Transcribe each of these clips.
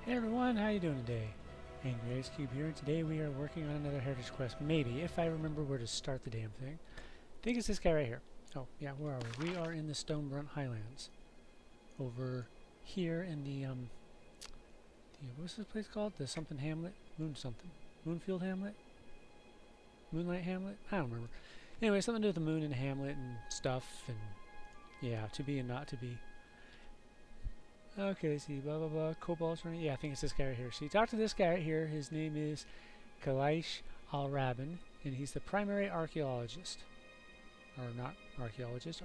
Hey everyone, how you doing today? Angry Ice Cube here, and today we are working on another heritage quest. Maybe, if I remember where to start the damn thing. I think it's this guy right here. Oh, yeah, where are we? We are in the Stonebrun Highlands. Over here in the, what's this place called? The something hamlet? Moon something. Moonfield Hamlet? Moonlight Hamlet? I don't remember. Anyway, something to do with the moon and hamlet and stuff, and yeah, to be and not to be. Okay, see, blah blah blah, Kobolds running. Yeah, I think it's this guy right here. So you talk to this guy right here. His name is Kailash Al-Rabin, and he's the primary archaeologist. Or not archaeologist,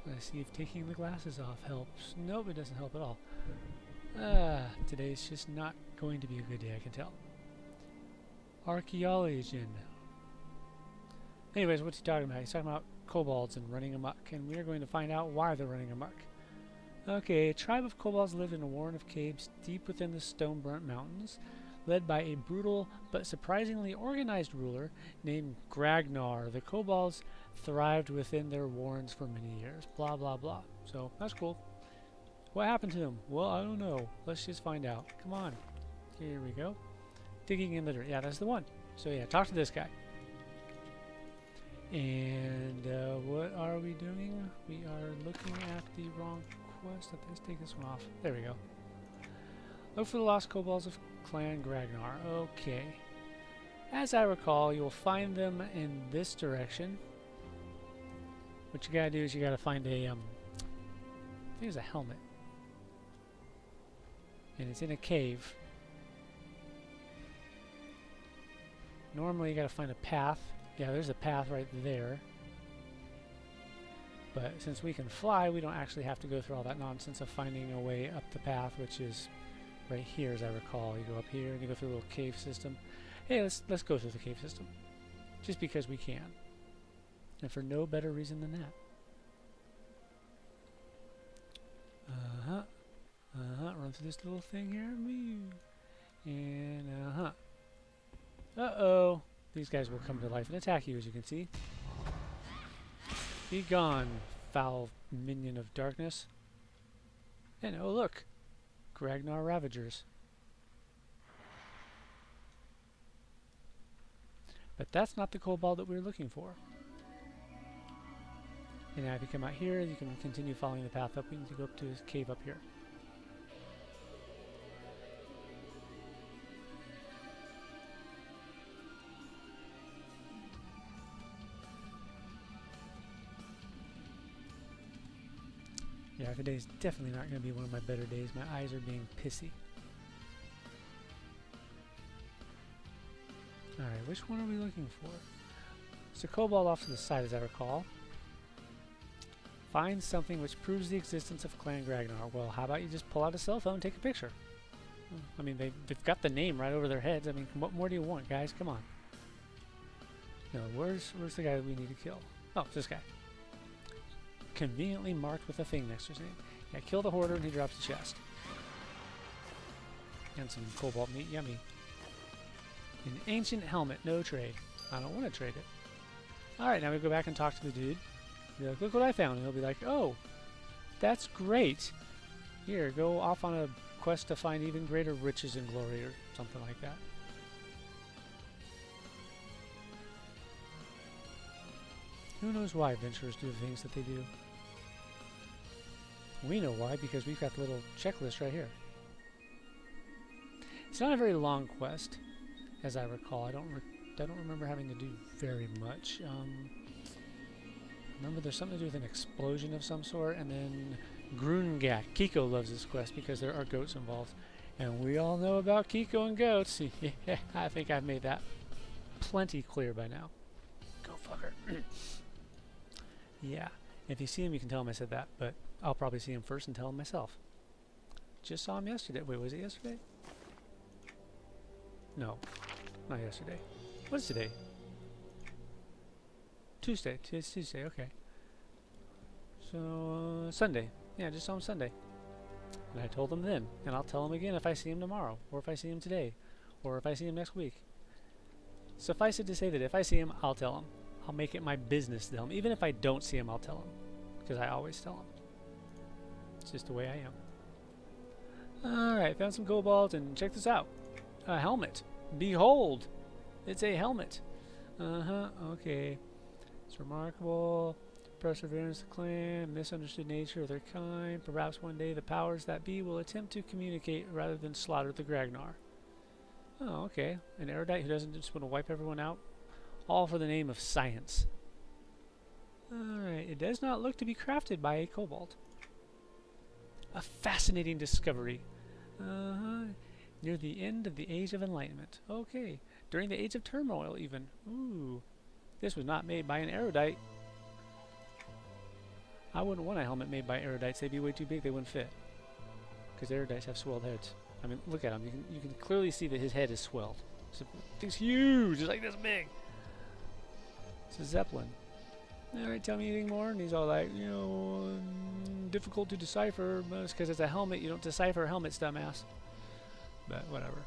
Let's see if taking the glasses off helps. Nope, it doesn't help at all. Today's just not going to be a good day, I can tell. Archaeologian. Anyways, what's he talking about? He's talking about kobolds and running amok, and we are going to find out why they're running amok. Okay, a tribe of kobolds lived in a warren of caves deep within the Stonebrun Mountains, led by a brutal but surprisingly organized ruler named Gragnar. The kobolds thrived within their warrens for many years. Blah blah blah. So that's cool. What happened to them? Well, I don't know. Let's just find out. Come on. Here we go. Digging in the dirt. Yeah, that's the one. So yeah, talk to this guy. And what are we doing? We are looking at the wrong quest. Let's take this one off. There we go. Look for the lost kobolds of Clan Gragnar. Okay. As I recall, you'll find them in this direction. What you gotta do is you gotta find a, I think it's a helmet. And it's in a cave. Normally you gotta find a path. Yeah, there's a path right there. But since we can fly, we don't actually have to go through all that nonsense of finding a way up the path, which is right here, as I recall. You go up here and you go through a little cave system. Hey, let's go through the cave system. Just because we can. And for no better reason than that. Run through this little thing here. And Uh-oh. These guys will come to life and attack you, as you can see. Be gone, foul minion of darkness. And oh look, Gragnar Ravagers. But that's not the kobold that we were looking for. And now if you come out here, you can continue following the path up. We need to go up to this cave up here. Yeah, today's definitely not going to be one of my better days. My eyes are being pissy. Alright, which one are we looking for? It's a kobold off to the side, as I recall. Find something which proves the existence of Clan Gragnar. Well, how about you just pull out a cell phone and take a picture? I mean, they've got the name right over their heads. I mean, what more do you want, guys? Come on. No, where's the guy that we need to kill? Oh, it's this guy. Conveniently marked with a thing next to his name. Yeah, kill the hoarder and he drops the chest. And some cobalt meat, yummy. An ancient helmet, no trade. I don't want to trade it. Alright, now we go back and talk to the dude. Be like, look what I found. And he'll be like, oh, that's great. Here, go off on a quest to find even greater riches and glory or something like that. Who knows why adventurers do the things that they do? We know why, because we've got the little checklist right here. It's not a very long quest, as I recall. I don't remember having to do very much. Remember, there's something to do with an explosion of some sort, and then Grungat. Kiko loves this quest because there are goats involved, and we all know about Kiko and goats. Yeah, I think I've made that plenty clear by now. Go fucker. Yeah, if you see him, you can tell him I said that, but I'll probably see him first and tell him myself. Just saw him yesterday. Wait, was it yesterday? No, not yesterday. What's today? Tuesday. Today's Tuesday, okay. So, Sunday. Yeah, just saw him Sunday. And I told him then, and I'll tell him again if I see him tomorrow, or if I see him today, or if I see him next week. Suffice it to say that if I see him, I'll tell him. I'll make it my business to tell him. Even if I don't see him, I'll tell him. Because I always tell him. just the way I am. Alright, found some Ghoulbanes, and check this out. A helmet. Behold! It's a helmet. Okay. It's remarkable. Perseverance of the clan, misunderstood nature of their kind. Perhaps one day the powers that be will attempt to communicate rather than slaughter the Gragnar. Oh, okay. An erudite who doesn't just want to wipe everyone out. All for the name of science. Alright, it does not look to be crafted by a kobold. A fascinating discovery. Near the end of the Age of Enlightenment. Okay. During the Age of Turmoil, even. Ooh. This was not made by an erudite. I wouldn't want a helmet made by erudites. They'd be way too big. They wouldn't fit. Because erudites have swelled heads. I mean, look at him. You can clearly see that his head is swelled. So, it's huge. It's like this big. It's a Zeppelin. Alright, tell me anything more. And he's all like, you know, difficult to decipher. But it's because it's a helmet. You don't decipher helmets, dumbass. But whatever.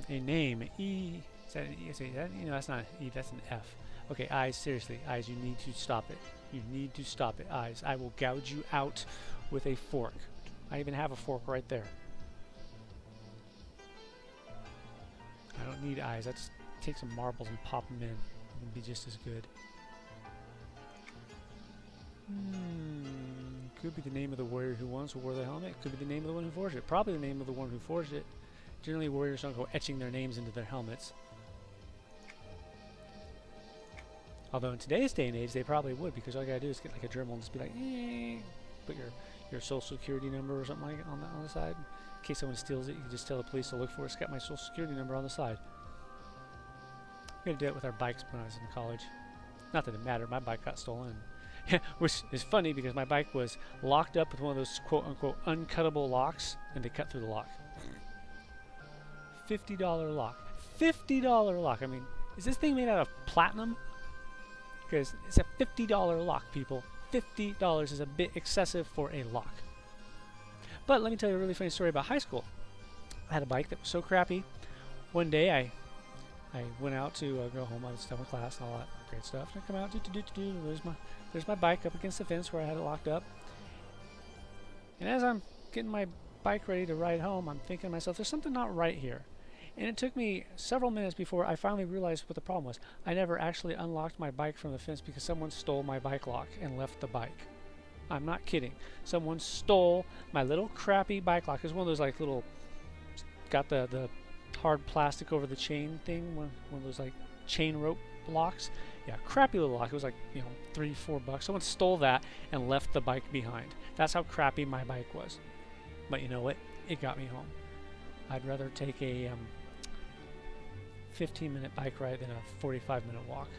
A name. E. Is that an E? Is that, you know, that's not an E. That's an F. Okay, eyes. Seriously, eyes. You need to stop it. You need to stop it, eyes. I will gouge you out with a fork. I even have a fork right there. I don't need eyes. I just take some marbles and pop them in. It'd be just as good. Could be the name of the warrior who once wore the helmet. Could be the name of the one who forged it. Probably the name of the one who forged it. Generally, warriors don't go etching their names into their helmets. Although in today's day and age, they probably would, because all you gotta do is get like a Dremel and just be like, put your social security number or something like it on the side. In case someone steals it, you can just tell the police to look for it. It's got my social security number on the side. We had to do it with our bikes when I was in college. Not that it mattered, my bike got stolen. Which is funny because my bike was locked up with one of those quote-unquote uncuttable locks, and they cut through the lock. $50 lock. $50 lock. I mean, is this thing made out of platinum? Because it's a $50 lock, people. $50 is a bit excessive for a lock. But let me tell you a really funny story about high school. I had a bike that was so crappy. One day I went out to go home. I was done with class and all that great stuff. And I come out, there's my bike up against the fence where I had it locked up. And as I'm getting my bike ready to ride home, I'm thinking to myself, there's something not right here. And it took me several minutes before I finally realized what the problem was. I never actually unlocked my bike from the fence because someone stole my bike lock and left the bike. I'm not kidding. Someone stole my little crappy bike lock. It's one of those like little, got the hard plastic over the chain thing, one of those like chain rope locks. Yeah, crappy little lock. It was like, you know, $3-4. Someone stole that and left the bike behind. That's how crappy my bike was. But you know what? It got me home. I'd rather take a 15-minute bike ride than a 45-minute walk.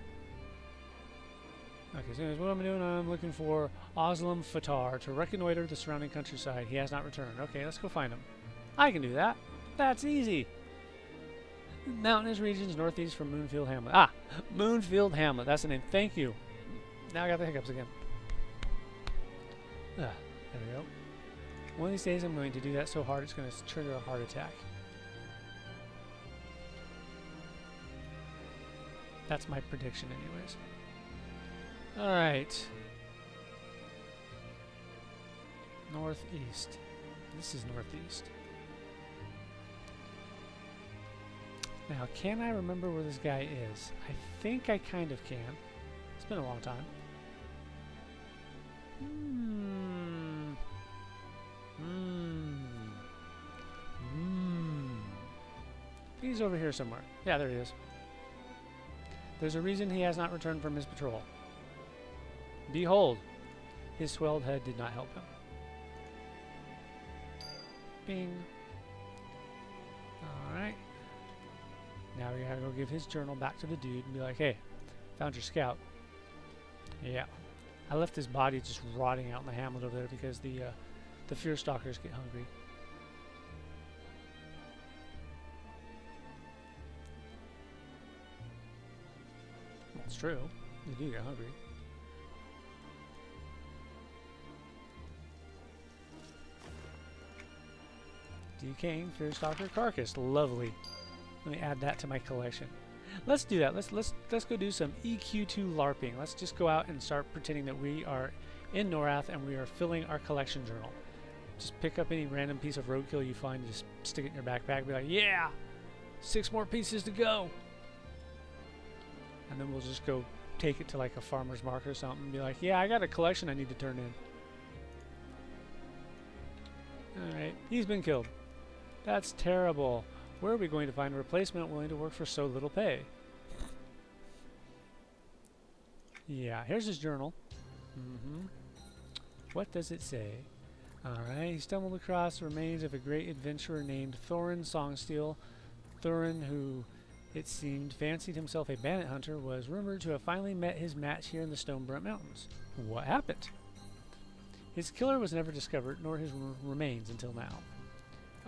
Okay, so anyways, what I'm doing, I'm looking for Oslam Fatar to reconnoiter the surrounding countryside. He has not returned. Okay, let's go find him. I can do that. That's easy. Mountainous regions northeast from Moonfield Hamlet. Ah, Moonfield Hamlet. That's the name. Thank you. Now I got the hiccups again. There we go. One of these days I'm going to do that so hard it's going to trigger a heart attack. That's my prediction anyways. Alright. Northeast. This is northeast. Now, can I remember where this guy is? I think I kind of can. It's been a long time. He's over here somewhere. Yeah, there he is. There's a reason he has not returned from his patrol. Behold, his swelled head did not help him. Bing. Alright. Now we gotta go give his journal back to the dude and be like, hey, found your scout. Yeah. I left his body just rotting out in the hamlet over there because the fear stalkers get hungry. Well, it's true. They do get hungry. Decaying fear stalker carcass. Lovely. Let me add that to my collection. Let's do that. Let's go do some EQ2 LARPing. Let's just go out and start pretending that we are in Norath, and we are filling our collection journal. Just pick up any random piece of roadkill you find, just stick it in your backpack, and be like, yeah, 6 more pieces to go. And then we'll just go take it to like a farmer's market or something and be like, yeah, I got a collection I need to turn in. Alright, he's been killed. That's terrible. Where are we going to find a replacement willing to work for so little pay? Yeah, here's his journal. What does it say? Alright, he stumbled across the remains of a great adventurer named Thorin Songsteel. Thorin, who it seemed fancied himself a bandit hunter, was rumored to have finally met his match here in the Stoneburnt Mountains. What happened? His killer was never discovered, nor his remains until now.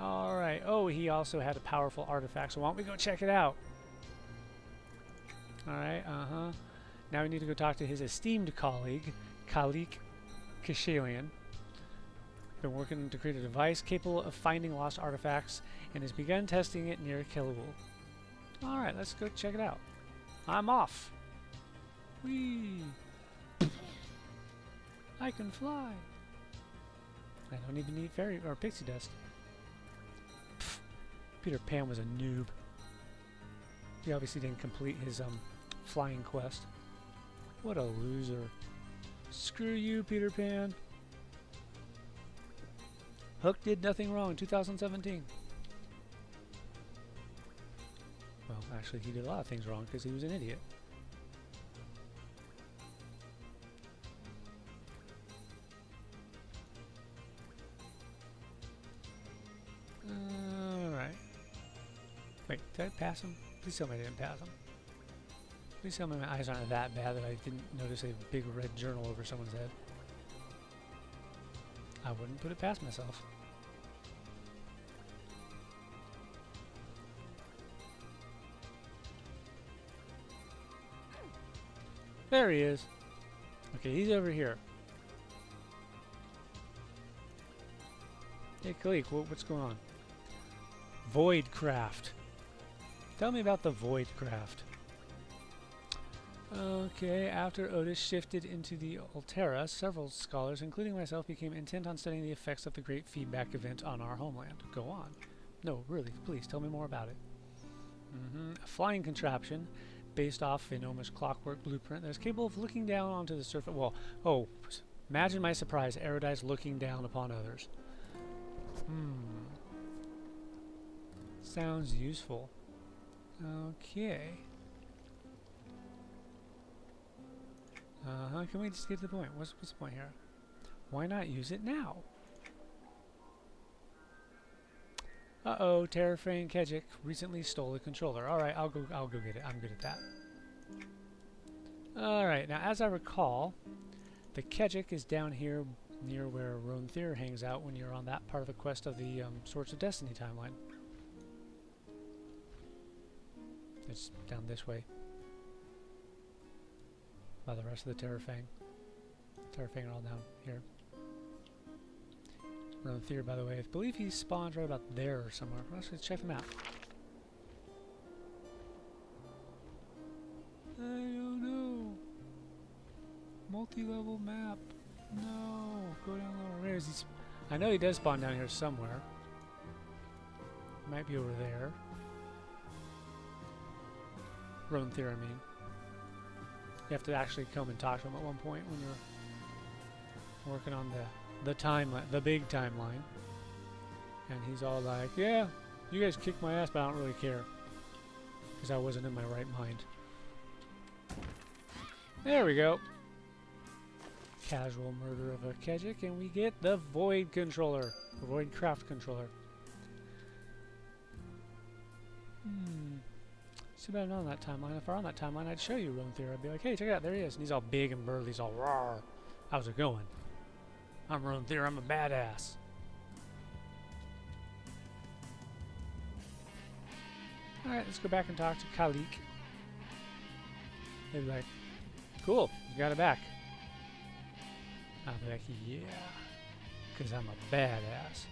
Alright, oh, he also had a powerful artifact, so why don't we go check it out? Alright, Now we need to go talk to his esteemed colleague, Khalik Kishalian. Been working to create a device capable of finding lost artifacts, and has begun testing it near Kelul. Alright, let's go check it out. I'm off! Whee! I can fly! I don't even need fairy or pixie dust. Pfft. Peter Pan was a noob. He obviously didn't complete his flying quest. What a loser. Screw you, Peter Pan. Hook did nothing wrong in 2017. Well, actually, he did a lot of things wrong because he was an idiot. Alright. Wait, did I pass him? Please tell me I didn't pass him. Please tell me my eyes aren't that bad that I didn't notice a big red journal over someone's head. I wouldn't put it past myself. There he is. Okay, he's over here. Hey, Khalik, what's going on? Voidcraft. Tell me about the Voidcraft. Okay, after Otis shifted into the Altera, several scholars, including myself, became intent on studying the effects of the Great Feedback Event on our homeland. Go on. No, really, please, tell me more about it. A flying contraption based off Phenoma's clockwork blueprint that is capable of looking down onto the surface. Well, oh, imagine my surprise, Erodice looking down upon others. Sounds useful. Okay. Can we just get to the point? What's the point here? Why not use it now? Uh-oh, Terrafrane Kejik recently stole a controller. Alright, I'll go get it. I'm good at that. Alright, now as I recall, the Kejik is down here near where Ronthir hangs out when you're on that part of the quest of the Swords of Destiny timeline. It's down this way. By the rest of the Terrafang. Terrafang are all down here. Ronthir, by the way, I believe he spawns right about there or somewhere. Let's check them out. I don't know. Multi-level map. No. Go down lower. Where is he? I know he does spawn down here somewhere. Might be over there. Ronthir, I mean. You have to actually come and talk to him at one point when you're working on the timeline, the big timeline. And he's all like, yeah, you guys kicked my ass, but I don't really care. Because I wasn't in my right mind. There we go. Casual murder of a Kejik, and we get the Void controller. The Voidcraft controller. Too bad I'm not on that timeline. If I were on that timeline, I'd show you Ronthir. I'd be like, hey, check it out, there he is. And he's all big and burly, he's all roar. How's it going? I'm Ronthir, I'm a badass. Alright, let's go back and talk to Khalik. They'd be like, cool, you got it back. I'll be like, yeah, because I'm a badass.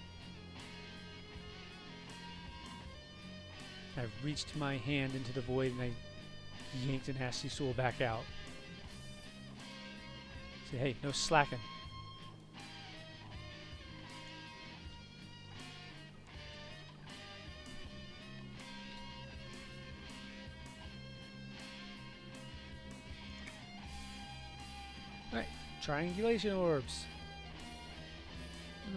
I reached my hand into the void and I yanked an Ashy Soul back out. Say, hey, no slacking. Triangulation orbs.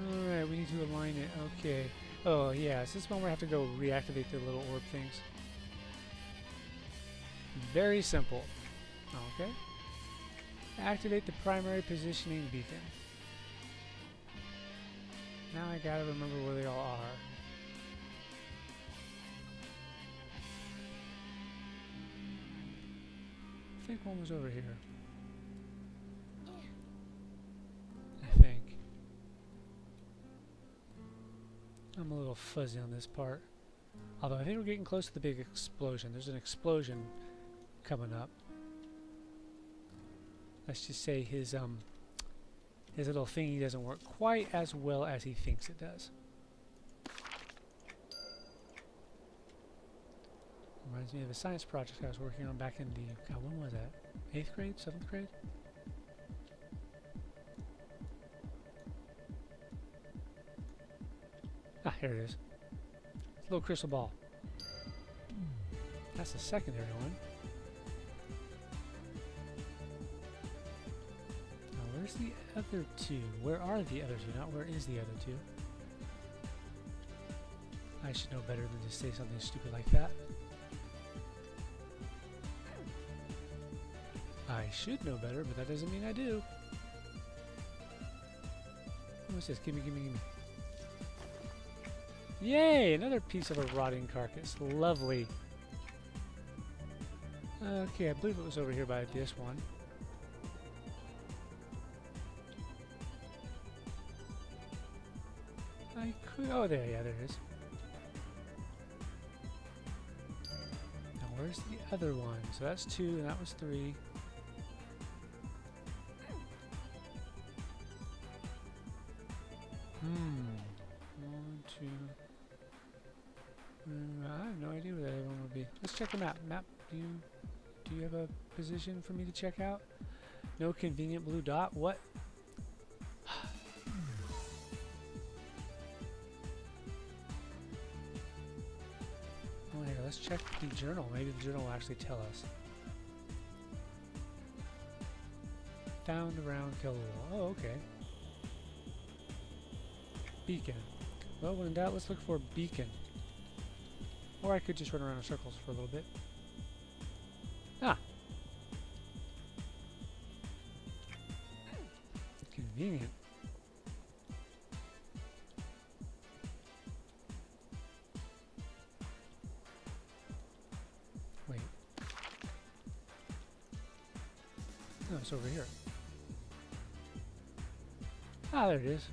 Alright, we need to align it. Okay. Oh, yeah. Is this one where I have to go reactivate the little orb things? Very simple. Okay. Activate the primary positioning beacon. Now I gotta remember where they all are. I think one was over here. I think. I'm a little fuzzy on this part. Although I think we're getting close to the big explosion. There's an explosion coming up. Let's just say his little thingy doesn't work quite as well as he thinks it does. Reminds me of a science project I was working on back in the, God, when was that? 8th grade? 7th grade? Ah, here it is. It's a little crystal ball. That's the secondary one. Now, where's the other two? Where are the other two? Not where is the other two? I should know better than to say something stupid like that. I should know better, but that doesn't mean I do. What's this? Gimme, gimme, gimme. Yay! Another piece of a rotting carcass. Lovely. Okay, I believe it was over here by this one. I could... Oh, there, yeah, there it is. Now, where's the other one? So that's 2, and that was 3. One, two. I have no idea where that other one would be. Let's check the map. Map, do you have a position for me to check out? No convenient blue dot? What? Oh, here, let's check the journal. Maybe the journal will actually tell us. Found around Killable. Oh, okay. Beacon. Well, when in doubt, let's look for beacon. Or I could just run around in circles for a little bit. Ah! Convenient. Wait. No, it's over here. Ah, there it is.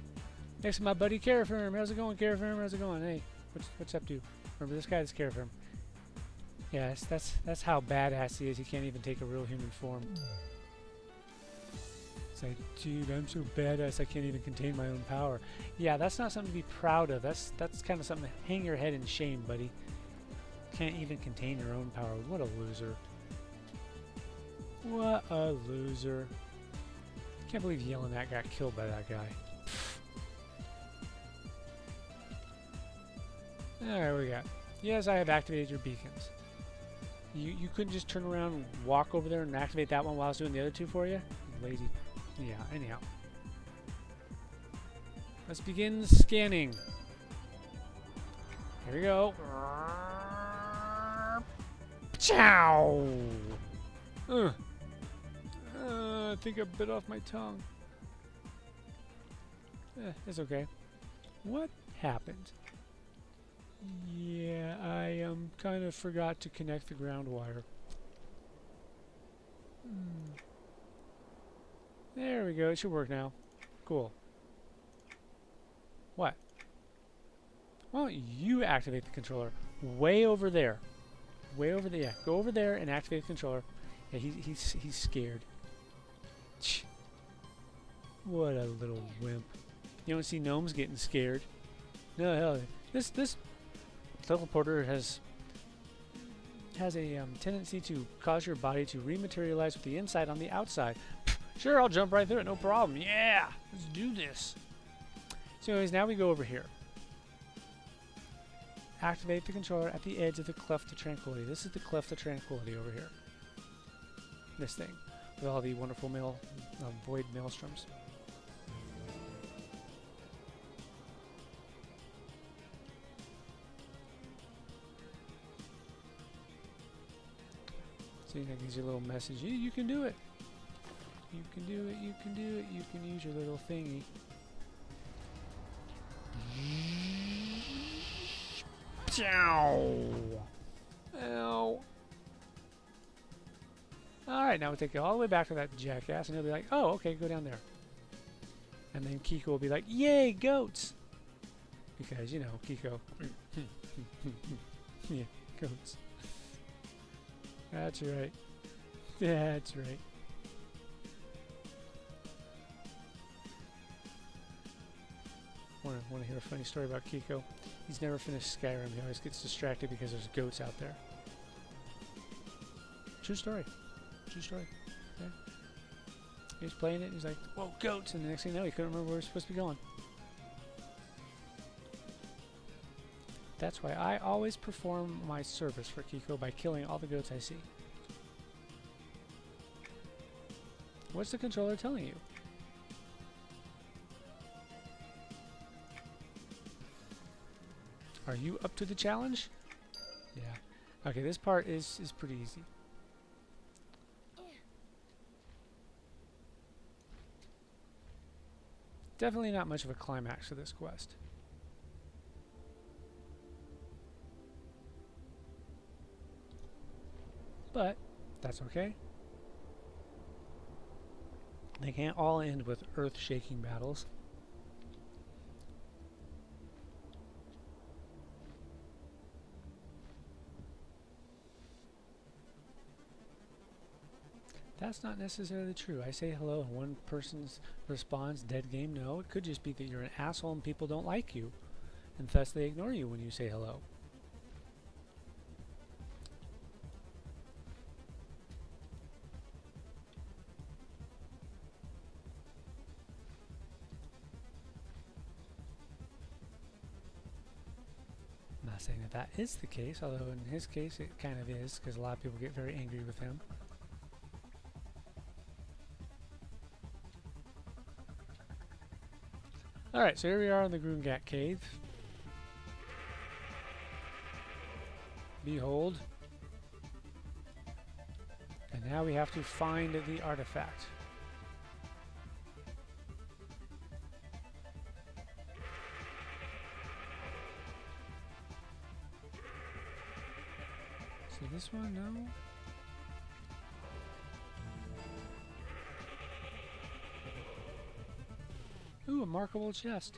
Next to my buddy Carafirm. How's it going, Carafirm? How's it going? Hey, what's up, dude? Remember this guy? This Carafirm. Yes, that's how badass he is. He can't even take a real human form. It's like, dude, I'm so badass I can't even contain my own power. Yeah, that's not something to be proud of. That's kind of something to hang your head in shame, buddy. Can't even contain your own power. What a loser. What a loser. Can't believe Yelling That got killed by that guy. Alright, what do we got? Yes, I have activated your beacons. You couldn't just turn around and walk over there and activate that one while I was doing the other two for you? Lazy. Yeah, anyhow. Let's begin scanning. Here we go. Chow! I think I bit off my tongue. It's okay. What happened? Yeah, I kind of forgot to connect the ground wire. There we go. It should work now. Cool. What? Why don't you activate the controller? Way over there. Way over there. Yeah, go over there and activate the controller. Yeah, he's scared. What a little wimp. You don't see gnomes getting scared. No, hell. This teleporter has a tendency to cause your body to rematerialize with the inside on the outside. Sure, I'll jump right through it, no problem. Yeah, let's do this. So anyways, now we go over here. Activate the controller at the edge of the cleft of tranquility. This is the cleft of tranquility over here. This thing. with all the wonderful void maelstroms. So you know, gives you a little message. You can do it. You can do it. You can do it. You can use your little thingy. Ow. Alright, now we'll take you all the way back to that jackass, and he'll be like, oh, okay, go down there. And then Kiko will be like, yay, goats! Because, you know, Kiko. Yeah, goats. That's right. That's right. Want to hear a funny story about Kiko? He's never finished Skyrim. He always gets distracted because there's goats out there. True story. True story. Yeah. He's playing it, and he's like, whoa, goats! And the next thing you know, he couldn't remember where he was supposed to be going. That's why I always perform my service for Kiko by killing all the goats I see. What's the controller telling you? Are you up to the challenge? Yeah. Okay, this part is pretty easy. Definitely not much of a climax to this quest. But that's okay. They can't all end with earth-shaking battles. That's not necessarily true. I say hello and one person responds, dead game. No, it could just be that you're an asshole and people don't like you, and thus they ignore you when you say hello. I'm not saying that that is the case, although in his case it kind of is, because a lot of people get very angry with him. Alright, so here we are in the Grimblade cave. Behold. And now we have to find the artifact. So this one, no? Ooh, a markable chest.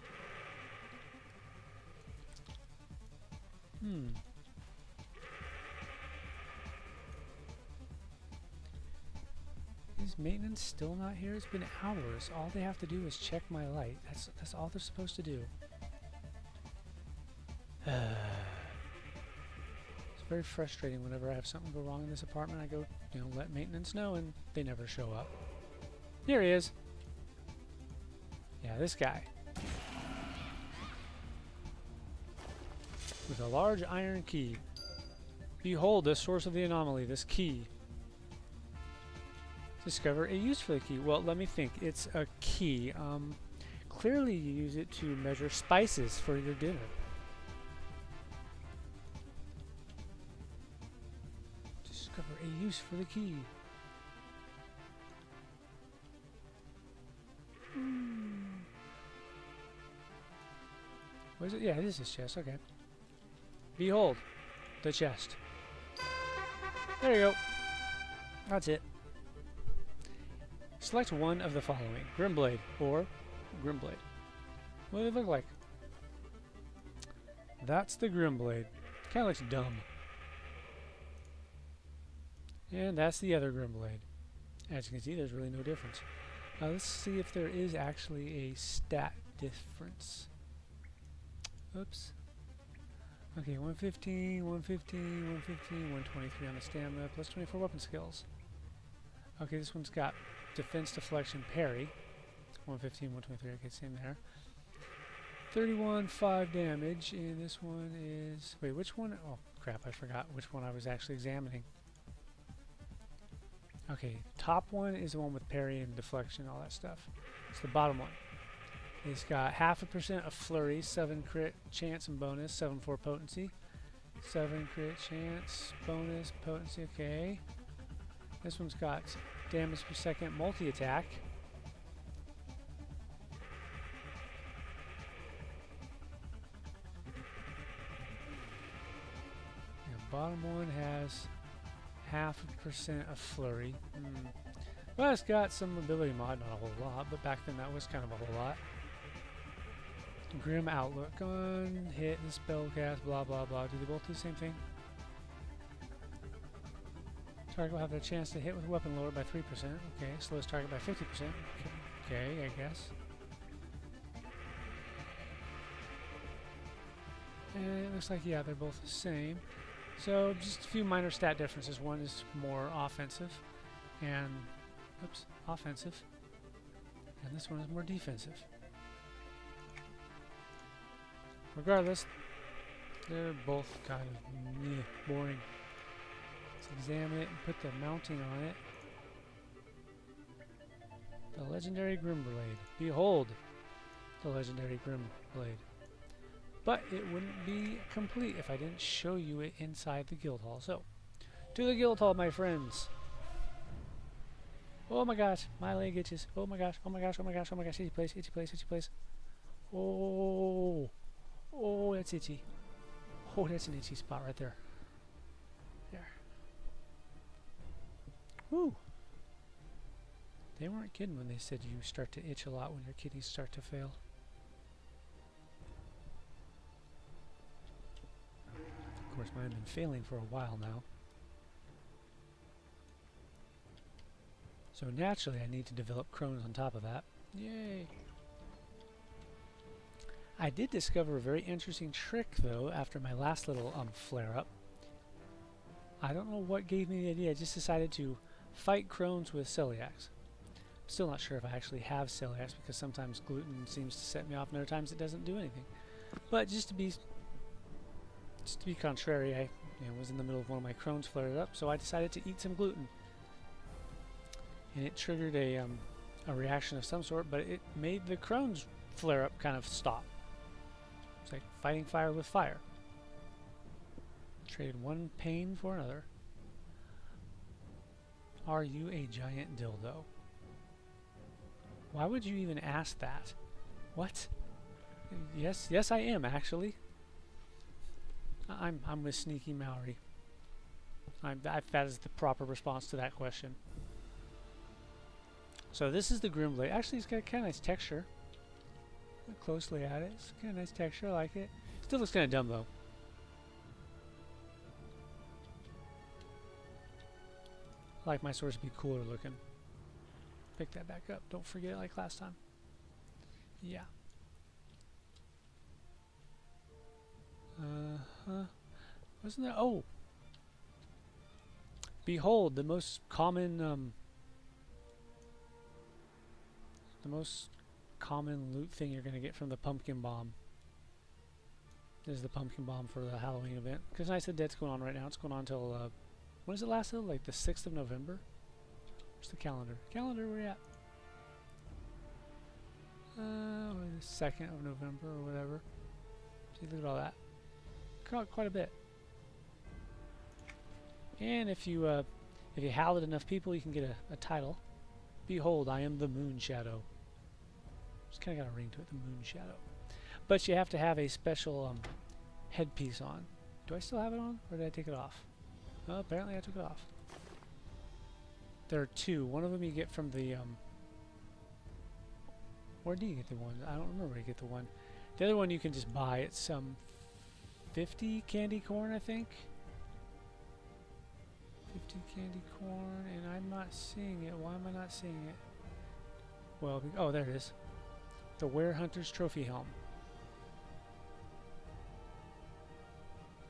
Is maintenance still not here? It's been hours. All they have to do is check my light. That's all they're supposed to do. It's very frustrating whenever I have something go wrong in this apartment. I go, you know, let maintenance know, and they never show up. Here he is. Yeah, this guy. With a large iron key. Behold the source of the anomaly, this key. Discover a use for the key. Well, let me think. It's a key. Clearly you use it to measure spices for your dinner. Discover a use for the key. What is it? Yeah, it is his chest. Okay. Behold, the chest. There you go. That's it. Select one of the following. Grimblade or Grimblade. What do they look like? That's the Grimblade. Kind of looks dumb. And that's the other Grimblade. As you can see, there's really no difference. Now let's see if there is actually a stat difference. Oops. Okay, 115, 115, 115, 123 on the stamina, plus 24 weapon skills. Okay, this one's got defense, deflection, parry. 115, 123, okay, same there. 31, 5 damage, and this one is... Wait, which one? Oh, crap, I forgot which one I was actually examining. Okay, top one is the one with parry and deflection, all that stuff. It's the bottom one. It's got 0.5% of flurry, 7 crit chance and bonus, 7/4 potency. 7 crit chance, bonus, potency, okay. This one's got damage per second, multi-attack. The bottom one has 0.5% of flurry. Well, it's got some ability mod, not a whole lot, but back then that was kind of a whole lot. Grim outlook on, hit and spell cast, blah blah blah. Do they both do the same thing? Target will have a chance to hit with weapon lowered by 3%. Okay, slows target by 50%. Okay, I guess. And it looks like, yeah, they're both the same. So just a few minor stat differences. One is more offensive, and offensive, and this one is more defensive. Regardless, they're both kind of boring. Let's examine it and put the mounting on it. The legendary Grimblade. Behold, the legendary Grimblade. But it wouldn't be complete if I didn't show you it inside the guild hall. So, to the guild hall, my friends. Oh my gosh, my leg itches. Oh my gosh, oh my gosh, oh my gosh, oh my gosh. Itchy place, itchy place, itchy place. Oh. Oh, that's itchy. Oh, that's an itchy spot right there. There. Woo! They weren't kidding when they said you start to itch a lot when your kidneys start to fail. Of course, mine have been failing for a while now. So naturally, I need to develop Crohn's on top of that. Yay! I did discover a very interesting trick, though, after my last little flare-up. I don't know what gave me the idea. I just decided to fight Crohn's with celiacs. I'm still not sure if I actually have celiacs, because sometimes gluten seems to set me off, and other times it doesn't do anything. But just to be contrary, I was in the middle of one of my Crohn's flared up, so I decided to eat some gluten. And it triggered a reaction of some sort, but it made the Crohn's flare-up kind of stop. It's like fighting fire with fire. Traded one pain for another. Are you a giant dildo? Why would you even ask that? What? Yes, I am actually. I'm with Sneaky Maori. That is the proper response to that question. So this is the Grimblade. Actually, it's got a kind of nice texture. Look closely at it. It's kind of nice texture. I like it. Still looks kind of dumb though. I like my swords to be cooler looking. Pick that back up. Don't forget it like last time. Yeah. Wasn't there? Oh! Behold, the most common loot thing you're going to get from the pumpkin bomb. This is the pumpkin bomb for the Halloween event. Because I said that's going on right now. It's going on until, when does it last till? Like the 6th of November? Where's the calendar? Calendar, where you at? The 2nd of November or whatever. See, look at all that. Quite a bit. And if you howl at enough people, you can get a title. Behold, I am the Moon Shadow. It's kind of got a ring to it, the Moon Shadow. But you have to have a special headpiece on. Do I still have it on, or did I take it off? Oh, apparently I took it off. There are two. One of them you get from the where do you get the one? I don't remember where you get the one. The other one you can just buy. It's 50 candy corn, I think. 50 candy corn, and I'm not seeing it. Why am I not seeing it? Well, oh, there it is. The Werehunter's Trophy Helm.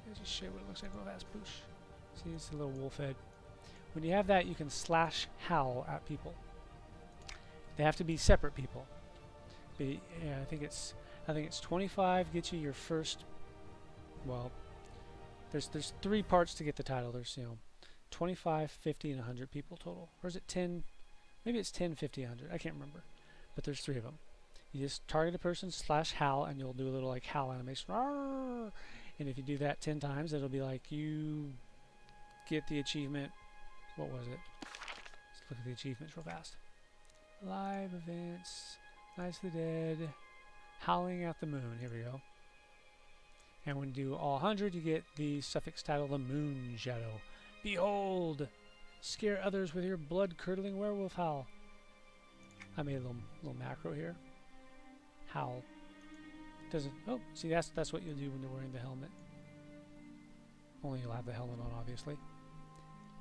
Let's just show you what it looks like. Oh, that's Poosh. See, it's a little wolf head. When you have that, you can slash howl at people. They have to be separate people. But, yeah, I think it's 25 gets you your first. Well, there's 3 parts to get the title. There's 25, 50, and 100 people total. Or is it 10? Maybe it's 10, 50, 100. I can't remember. But there's 3 of them. You just target a person / howl, and you'll do a little like howl animation. Arr! And if you do that 10 times, it'll be like you get the achievement. What was it? Let's look at the achievements real fast. Live events, Nights of the Dead, Howling at the Moon. Here we go. And when you do all 100, you get the suffix title, the Moon Shadow. Behold! Scare others with your blood-curdling werewolf howl. I made a little macro here. Howl. Doesn't. Oh, see, that's what you'll do when you're wearing the helmet. Only you'll have the helmet on, obviously.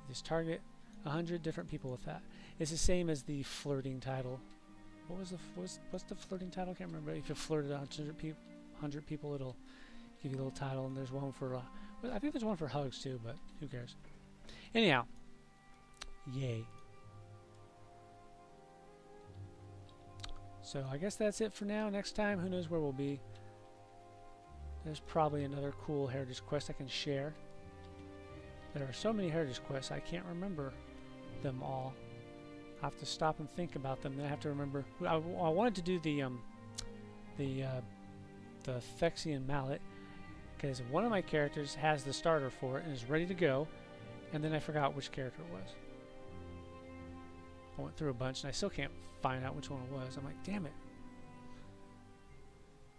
Just target 100 different people with that. It's the same as the flirting title. What was what's the flirting title? I can't remember. If you flirted 100 people, it'll give you a little title. And there's one for I think there's one for hugs too, but who cares? Anyhow, yay. So I guess that's it for now. Next time, who knows where we'll be. There's probably another cool Heritage Quest I can share. There are so many Heritage Quests, I can't remember them all. I have to stop and think about them. Then I have to remember. I wanted to do the Phyrexian Mallet, because one of my characters has the starter for it and is ready to go, and then I forgot which character it was. I went through a bunch and I still can't find out which one it was. I'm like, damn it.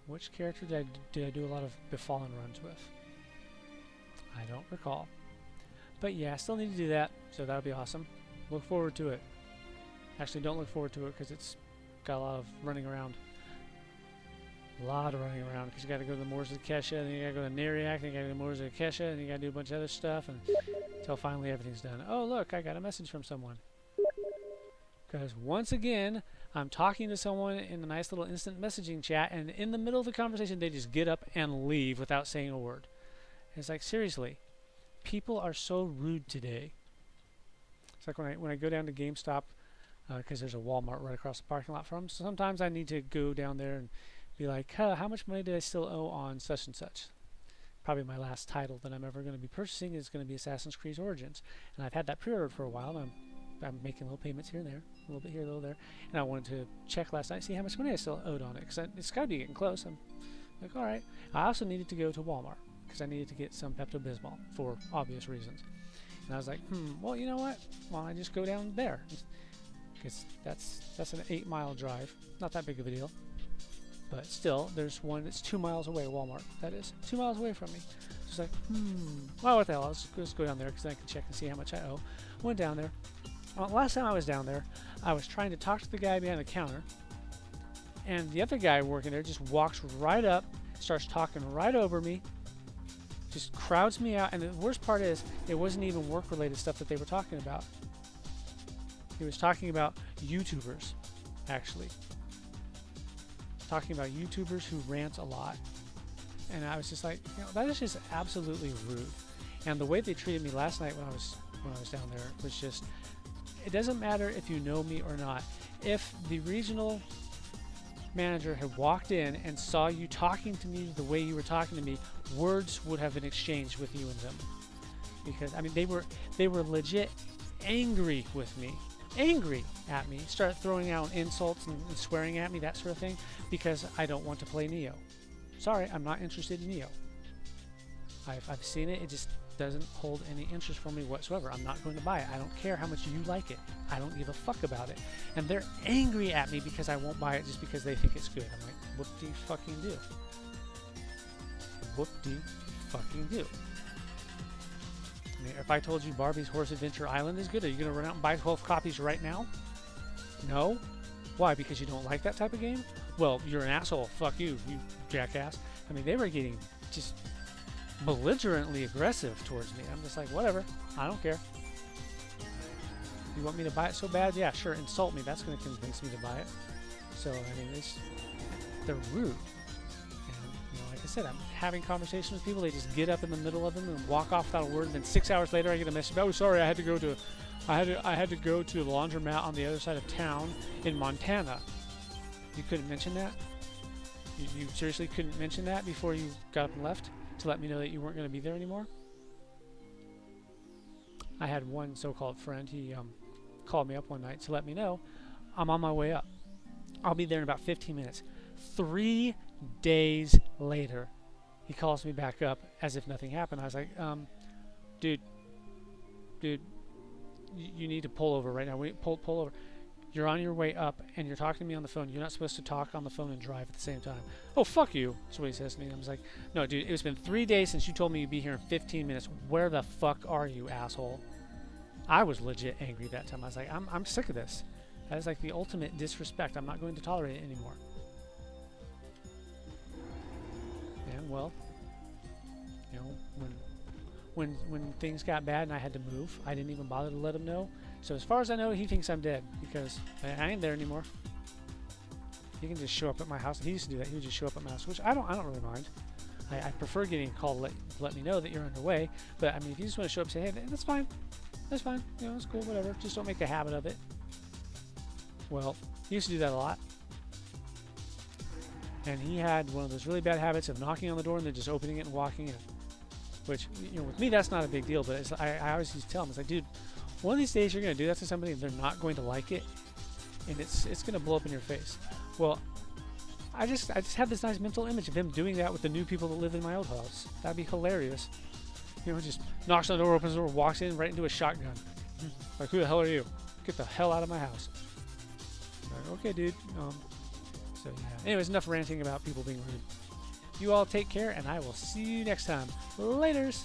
Which character did I do a lot of Befallen runs with? I don't recall. But yeah, I still need to do that, so that'll be awesome. Look forward to it. Actually, don't look forward to it because it's got a lot of running around. A lot of running around because you got to go to the Moors of Kesha, and then you got to go to Neriak, and you got to go to the Moors of Kesha, and you got to do a bunch of other stuff, and until finally everything's done. Oh, look, I got a message from someone. Because once again, I'm talking to someone in a nice little instant messaging chat, and in the middle of the conversation, they just get up and leave without saying a word. And it's like, seriously, people are so rude today. It's like when I go down to GameStop, because there's a Walmart right across the parking lot from them, so sometimes I need to go down there and be like, how much money do I still owe on such and such? Probably my last title that I'm ever going to be purchasing is going to be Assassin's Creed Origins. And I've had that pre-ordered for a while, and I'm making little payments here and there, a little bit here, a little there. And I wanted to check last night, see how much money I still owed on it, because it's got to be getting close. I'm like, all right. I also needed to go to Walmart, because I needed to get some Pepto-Bismol for obvious reasons. And I was like, well, you know what? Why don't I just go down there? Because that's an 8-mile drive. Not that big of a deal. But still, there's one that's 2 miles away, Walmart, that is. 2 miles away from me. So it's like, well, what the hell, I'll just go down there because then I can check and see how much I owe. Went down there. Well, last time I was down there, I was trying to talk to the guy behind the counter, and the other guy working there just walks right up, starts talking right over me, just crowds me out, and the worst part is, it wasn't even work-related stuff that they were talking about. He was talking about YouTubers, actually. Talking about YouTubers who rant a lot. And I was just like, that is just absolutely rude. And the way they treated me last night when I was down there was just, it doesn't matter if you know me or not. If the regional manager had walked in and saw you talking to me the way you were talking to me, words would have been exchanged with you and them. Because I mean, they were legit angry with me. Angry at me, start throwing out insults and swearing at me, that sort of thing, because I don't want to play Neo. Sorry, I'm not interested in Neo. I've seen it, it just doesn't hold any interest for me whatsoever. I'm not going to buy it. I don't care how much you like it. I don't give a fuck about it. And they're angry at me because I won't buy it just because they think it's good. I'm like, whoop-de-fucking-do. Whoop-de-fucking-do. If I told you Barbie's Horse Adventure Island is good, are you going to run out and buy 12 copies right now? No? Why? Because you don't like that type of game? Well, you're an asshole. Fuck you, you jackass. I mean, they were getting just belligerently aggressive towards me. I'm just like, whatever. I don't care. You want me to buy it so bad? Yeah, sure. Insult me. That's going to convince me to buy it. So, I mean, they're rude. Like I said, I'm having conversations with people. They just get up in the middle of them and walk off without a word. And then 6 hours later, I get a message. Oh, sorry, I had to go to the laundromat on the other side of town in Montana. You couldn't mention that? You seriously couldn't mention that before you got up and left to let me know that you weren't going to be there anymore? I had one so-called friend. He called me up one night to let me know I'm on my way up. I'll be there in about 15 minutes. 3 days later, he calls me back up as if nothing happened. I was like, dude, you need to pull over right now. Pull over. You're on your way up, and you're talking to me on the phone. You're not supposed to talk on the phone and drive at the same time. Oh, fuck you. That's what he says to me. I was like, no, dude, it's been 3 days since you told me you'd be here in 15 minutes. Where the fuck are you, asshole? I was legit angry that time. I was like, I'm sick of this. That is like the ultimate disrespect. I'm not going to tolerate it anymore. And, well, you know, when things got bad and I had to move, I didn't even bother to let him know. So as far as I know, he thinks I'm dead because I ain't there anymore. He can just show up at my house. He used to do that. He would just show up at my house, which I don't really mind. I prefer getting a call to let me know that you're underway. But I mean, if you just want to show up and say, hey, that's fine. That's fine. You know, it's cool, whatever. Just don't make a habit of it. Well, he used to do that a lot. And he had one of those really bad habits of knocking on the door and then just opening it and walking in. Which, you know, with me, that's not a big deal. But it's, I always used to tell him, it's like, dude, one of these days you're going to do that to somebody and they're not going to like it. And it's going to blow up in your face. Well, I just have this nice mental image of him doing that with the new people that live in my old house. That'd be hilarious. You know, just knocks on the door, opens the door, walks in right into a shotgun. Like, who the hell are you? Get the hell out of my house. Like, okay, dude. So, yeah. Anyways, enough ranting about people being rude. You all take care, and I will see you next time. Laters!